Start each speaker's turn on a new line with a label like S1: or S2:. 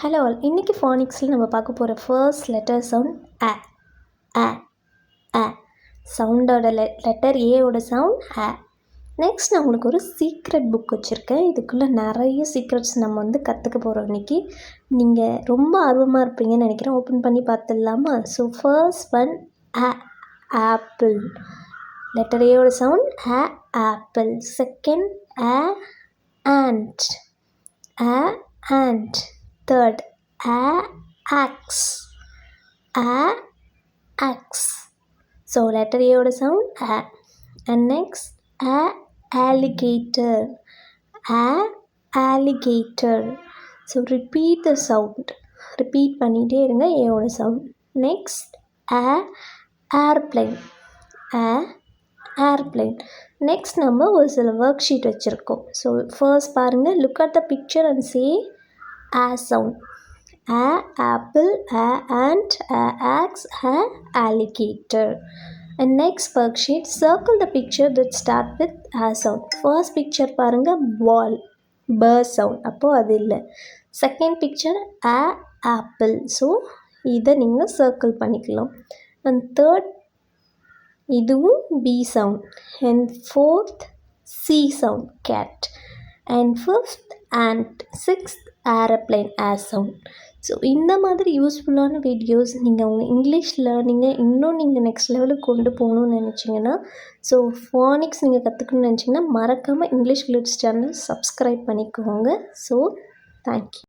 S1: Hello all, இன்றைக்கி ஃபானிக்ஸில் நம்ம பார்க்க போகிற ஃபர்ஸ்ட் லெட்டர் சவுண்ட் அ அ அ சவுண்டோட லெட்டர் ஏவோட சவுண்ட் அ. நெக்ஸ்ட் நான் உங்களுக்கு ஒரு சீக்ரெட் புக் வச்சுருக்கேன். இதுக்குள்ளே நிறைய சீக்ரெட்ஸ் நம்ம கற்றுக்க போகிறோம் இன்றைக்கி. நீங்கள் ரொம்ப ஆர்வமாக இருப்பீங்கன்னு நினைக்கிறேன். ஓப்பன் பண்ணி பார்த்துடலாமா? ஸோ ஃபர்ஸ்ட் ஒன் அ ஆப்பிள். லெட்டர் ஏவோட sound a apple. Second a ant. A ant. Third a axe. A axe. So letter A oda sound a. And next a alligator. A alligator. So repeat the sound. Repeat பண்ணிட்டே இருங்க A oda sound. Next a airplane. A airplane. Next நம்ம ஒரு சில work sheet வச்சுருக்கோம். So first பாருங்கள், look at the picture and say a sound. A apple, a ant, a axe, a alligator. And next worksheet, circle the picture that start with a sound. First picture பாருங்க, ball, b sound, அப்போ அது இல்லை. Second picture a apple, so இதை நீங்கள் circle பண்ணிக்கலாம். And third இதுவும் b sound. And fourth c sound, cat. And fifth ant. Sixth airplane, air sound. So இந்த மாதிரி யூஸ்ஃபுல்லான வீடியோஸ் நீங்கள் உங்கள் இங்கிலீஷ் லேர்னிங்கை இன்னும் நீங்கள் நெக்ஸ்ட் லெவலுக்கு கொண்டு போகணுன்னு நினச்சிங்கன்னா, ஸோ ஃபானிக்ஸ் நீங்கள் கற்றுக்கணும்னு நினச்சிங்கன்னா மறக்காமல் இங்கிலீஷ் கிளிட்ஸ் சேனல் சப்ஸ்கிரைப் பண்ணிக்கோங்க. So thank you.